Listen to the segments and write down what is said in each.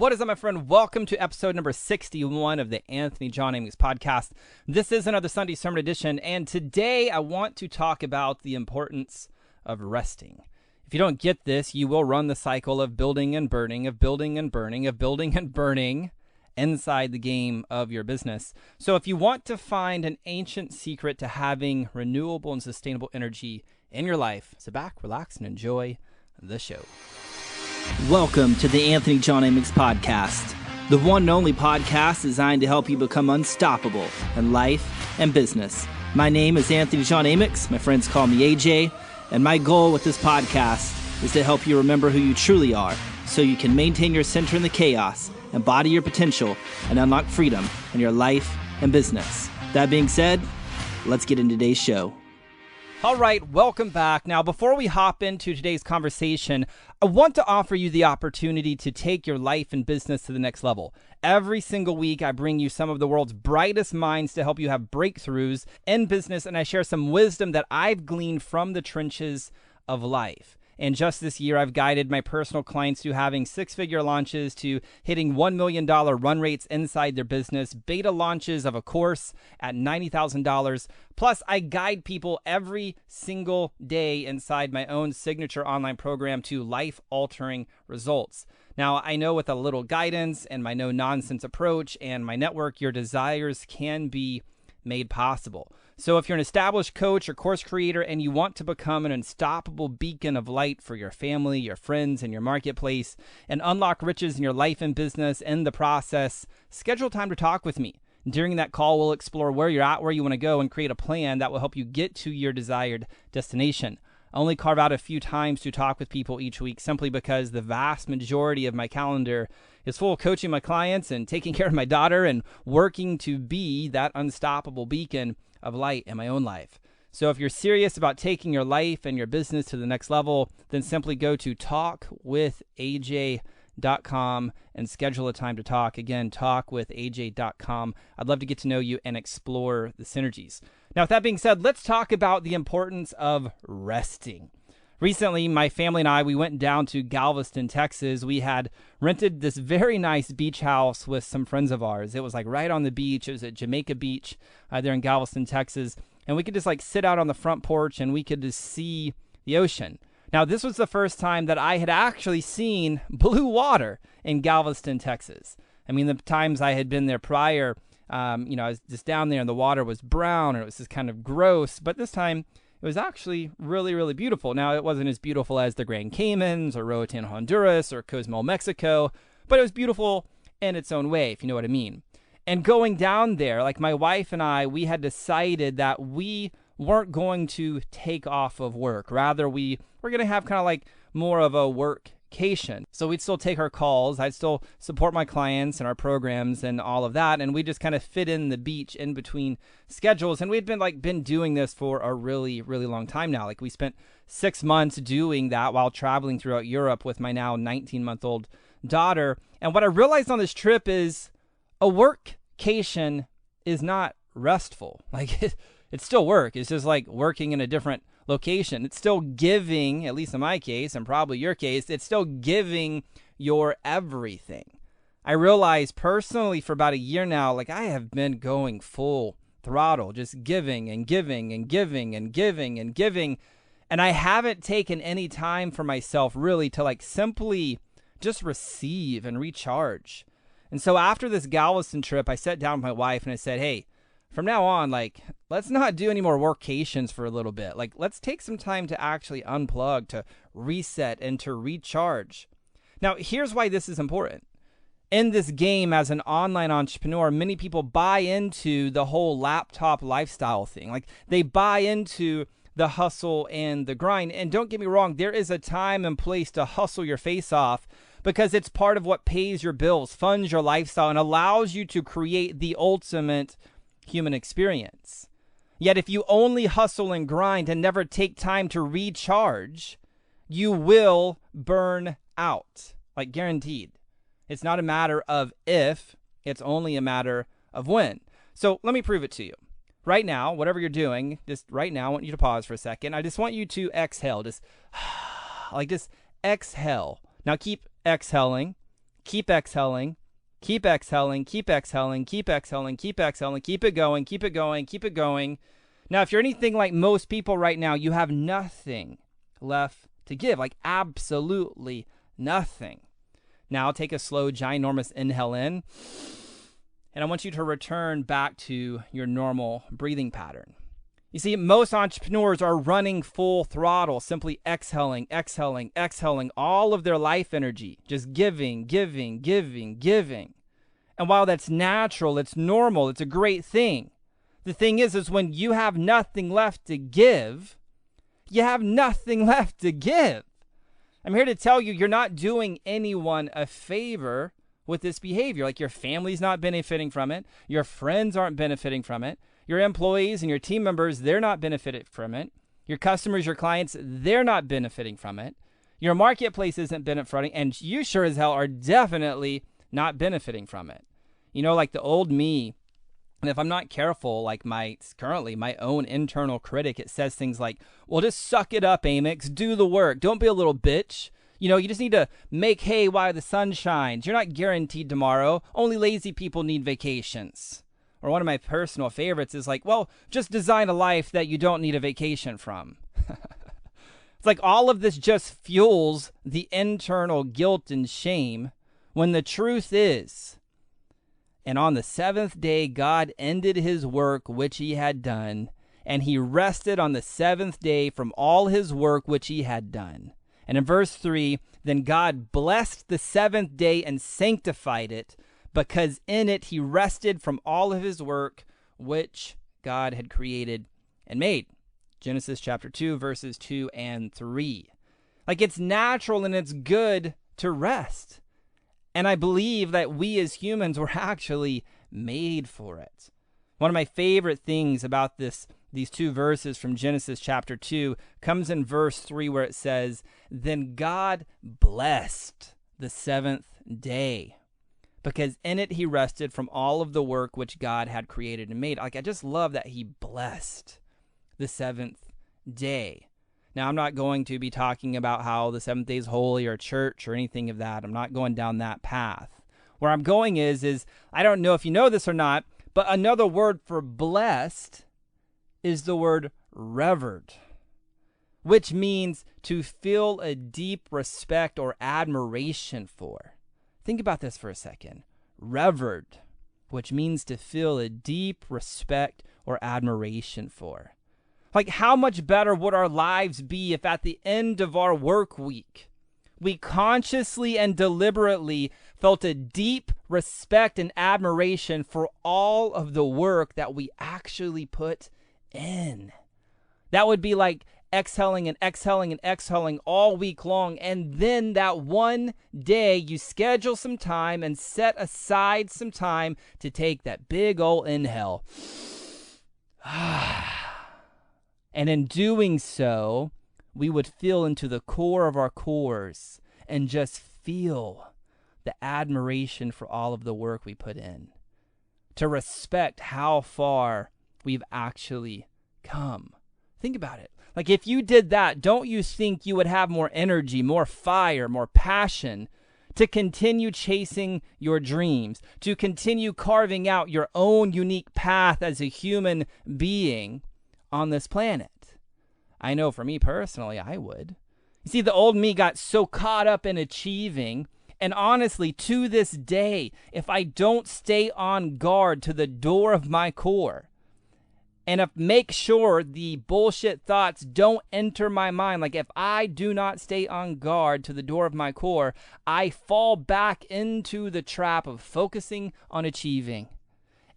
What is up, my friend? Welcome to episode number 61 of the Anthony John Amy's podcast. This is another Sunday sermon edition, and today I want to talk about the importance of resting. If you don't get this, you will run the cycle of building and burning, of building and burning, of building and burning inside the game of your business. So if you want to find an ancient secret to having renewable and sustainable energy in your life, sit back, relax, and enjoy the show. Welcome to the Anthony John Amy's podcast, the one and only podcast designed to help you become unstoppable in life and business. My name is Anthony John Amyx. My friends call me AJ, and my goal with this podcast is to help you remember who you truly are so you can maintain your center in the chaos, embody your potential, and unlock freedom in your life and business. That being said, let's get into today's show. All right, welcome back. Now, before we hop into today's conversation, I want to offer you the opportunity to take your life and business to the next level. Every single week, I bring you some of the world's brightest minds to help you have breakthroughs in business, and I share some wisdom that I've gleaned from the trenches of life. And just this year, I've guided my personal clients to having six-figure launches, to hitting $1 million run rates inside their business, beta launches of a course at $90,000. Plus, I guide people every single day inside my own signature online program to life-altering results. Now, I know with a little guidance and my no-nonsense approach and my network, your desires can be made possible. So if you're an established coach or course creator and you want to become an unstoppable beacon of light for your family, your friends, and your marketplace, and unlock riches in your life and business in the process, schedule time to talk with me. During that call, we'll explore where you're at, where you want to go, and create a plan that will help you get to your desired destination. I only carve out a few times to talk with people each week simply because the vast majority of my calendar is full of coaching my clients and taking care of my daughter and working to be that unstoppable beacon of light in my own life. So if you're serious about taking your life and your business to the next level, then simply go to talkwithaj.com and schedule a time to talk. Again, talkwithaj.com. I'd love to get to know you and explore the synergies. Now, with that being said, let's talk about the importance of resting. Recently, my family and I, we went down to Galveston, Texas. We had rented this very nice beach house with some friends of ours. It was like right on the beach. It was at Jamaica Beach there in Galveston, Texas. And we could just like sit out on the front porch and we could just see the ocean. Now, this was the first time that I had actually seen blue water in Galveston, Texas. I mean, the times I had been there prior, I was just down there and the water was brown and it was just kind of gross. But this time, it was actually really, really beautiful. Now, it wasn't as beautiful as the Grand Caymans or Roatan, Honduras or Cozumel, Mexico, but it was beautiful in its own way, if you know what I mean. And going down there, like my wife and I, we had decided that we weren't going to take off of work. Rather, we were going to have kind of like more of a workcation. So we'd still take our calls. I'd still support my clients and our programs and all of that. And we just kind of fit in the beach in between schedules. And we'd been doing this for a really, really long time now. Like we spent 6 months doing that while traveling throughout Europe with my now 19-month-old daughter. And what I realized on this trip is a workcation is not restful. Like it's still work. It's just like working in a different location. It's still giving, at least in my case, and probably your case, it's still giving your everything. I realized personally for about a year now, like I have been going full throttle, just giving and giving and giving and giving and giving. And I haven't taken any time for myself really to like simply just receive and recharge. And so after this Galveston trip, I sat down with my wife and I said, hey, from now on, like, let's not do any more workations for a little bit. Like, let's take some time to actually unplug, to reset, and to recharge. Now, here's why this is important. In this game, as an online entrepreneur, many people buy into the whole laptop lifestyle thing. Like, they buy into the hustle and the grind. And don't get me wrong, there is a time and place to hustle your face off because it's part of what pays your bills, funds your lifestyle, and allows you to create the ultimate human experience. Yet if you only hustle and grind and never take time to recharge, you will burn out, like guaranteed. It's not a matter of if, it's only a matter of when. So let me prove it to you. Right now, whatever you're doing, just right now, I want you to pause for a second. I just want you to exhale, just exhale. Now keep exhaling. keep exhaling, keep exhaling, keep exhaling, keep exhaling, keep exhaling, keep it going, keep it going, keep it going. Now, if you're anything like most people right now, you have nothing left to give, like absolutely nothing. Now, take a slow, ginormous inhale in, and I want you to return back to your normal breathing pattern. You see, most entrepreneurs are running full throttle, simply exhaling, exhaling, exhaling all of their life energy, just giving, giving, giving, giving. And while that's natural, it's normal, it's a great thing. The thing is when you have nothing left to give, you have nothing left to give. I'm here to tell you, you're not doing anyone a favor with this behavior. Like, your family's not benefiting from it. Your friends aren't benefiting from it. Your employees and your team members, they're not benefiting from it. Your customers, your clients, they're not benefiting from it. Your marketplace isn't benefiting, and you sure as hell are definitely not benefiting from it. You know, like the old me, and if I'm not careful, like currently my own internal critic, it says things like, well, just suck it up, Amix, do the work. Don't be a little bitch. You know, you just need to make hay while the sun shines. You're not guaranteed tomorrow. Only lazy people need vacations. Or one of my personal favorites is like, well, just design a life that you don't need a vacation from. It's like all of this just fuels the internal guilt and shame, when the truth is, and on the seventh day, God ended his work which he had done, and he rested on the seventh day from all his work which he had done. And in verse 3, then God blessed the seventh day and sanctified it, because in it he rested from all of his work which God had created and made. Genesis chapter 2, verses 2 and 3. Like, it's natural and it's good to rest. And I believe that we as humans were actually made for it. One of my favorite things about these two verses from Genesis chapter 2 comes in verse 3, where it says, then God blessed the seventh day, because in it he rested from all of the work which God had created and made. Like, I just love that he blessed the seventh day. Now, I'm not going to be talking about how the seventh day is holy or church or anything of that. I'm not going down that path. Where I'm going is I don't know if you know this or not, but another word for blessed is the word revered, which means to feel a deep respect or admiration for. Think about this for a second. Revered, which means to feel a deep respect or admiration for. Like, how much better would our lives be if at the end of our work week, we consciously and deliberately felt a deep respect and admiration for all of the work that we actually put in? That would be like exhaling and exhaling and exhaling all week long. And then that one day you schedule some time and set aside some time to take that big old inhale. And in doing so, we would feel into the core of our cores and just feel the admiration for all of the work we put in, to respect how far we've actually come. Think about it. Like, if you did that, don't you think you would have more energy, more fire, more passion to continue chasing your dreams, to continue carving out your own unique path as a human being on this planet? I know for me personally, I would. You see, the old me got so caught up in achieving, and honestly, to this day, if I don't stay on guard to the door of my core, and make sure the bullshit thoughts don't enter my mind, like if I do not stay on guard to the door of my core, I fall back into the trap of focusing on achieving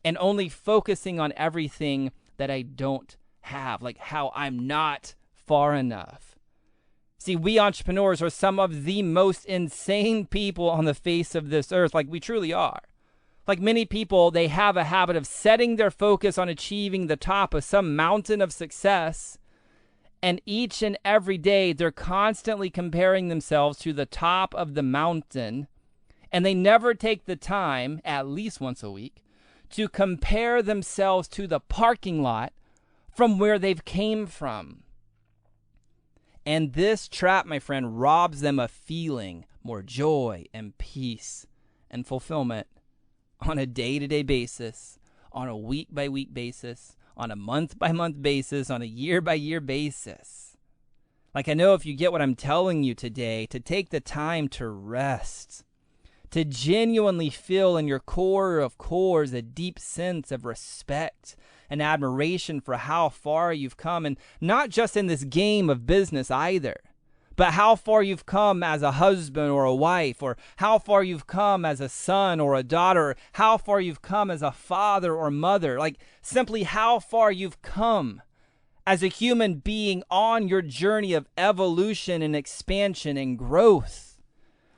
and only focusing on everything that I don't have, like how I'm not far enough. See, we entrepreneurs are some of the most insane people on the face of this earth. Like, we truly are. Like many people, they have a habit of setting their focus on achieving the top of some mountain of success. And each and every day, they're constantly comparing themselves to the top of the mountain. And they never take the time, at least once a week, to compare themselves to the parking lot from where they've came from. And this trap, my friend, robs them of feeling more joy and peace and fulfillment on a day-to-day basis, on a week-by-week basis, on a month-by-month basis, on a year-by-year basis. Like, I know if you get what I'm telling you today, to take the time to rest, to genuinely feel in your core of cores a deep sense of respect and admiration for how far you've come, and not just in this game of business either, but how far you've come as a husband or a wife, or how far you've come as a son or a daughter, or how far you've come as a father or mother, like simply how far you've come as a human being on your journey of evolution and expansion and growth.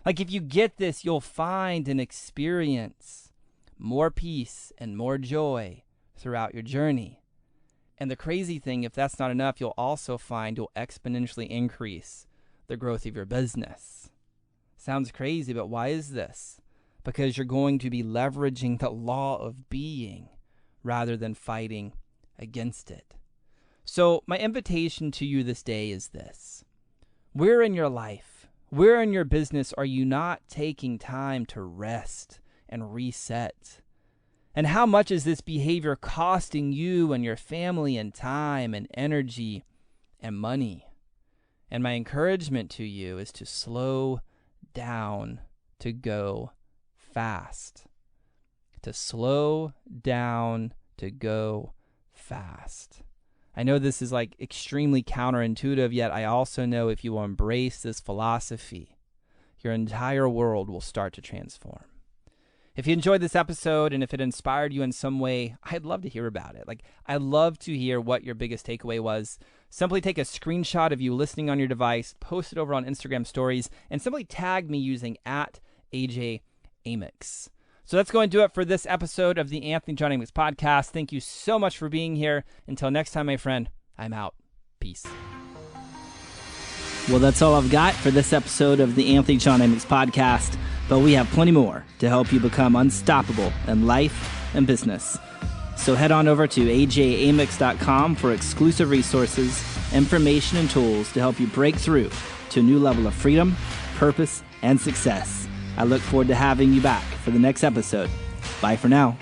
Like, if you get this, you'll find and experience more peace and more joy throughout your journey. And the crazy thing, if that's not enough, you'll also find you'll exponentially increase the growth of your business. Sounds crazy, but why is this? Because you're going to be leveraging the law of being rather than fighting against it. So my invitation to you this day is this. Where in your life, where in your business are you not taking time to rest and reset? And how much is this behavior costing you and your family and time and energy and money? And my encouragement to you is to slow down to go fast. To slow down to go fast. I know this is like extremely counterintuitive, yet I also know if you will embrace this philosophy, your entire world will start to transform. If you enjoyed this episode and if it inspired you in some way, I'd love to hear about it. Like, I'd love to hear what your biggest takeaway was. Simply take a screenshot of you listening on your device, post it over on Instagram stories, and simply tag me using @AJAmix. So that's going to do it for this episode of the Anthony John Amix podcast. Thank you so much for being here. Until next time, my friend, I'm out. Peace. Well, that's all I've got for this episode of the Anthony John Amix podcast, but we have plenty more to help you become unstoppable in life and business. So head on over to ajamix.com for exclusive resources, information, and tools to help you break through to a new level of freedom, purpose, and success. I look forward to having you back for the next episode. Bye for now.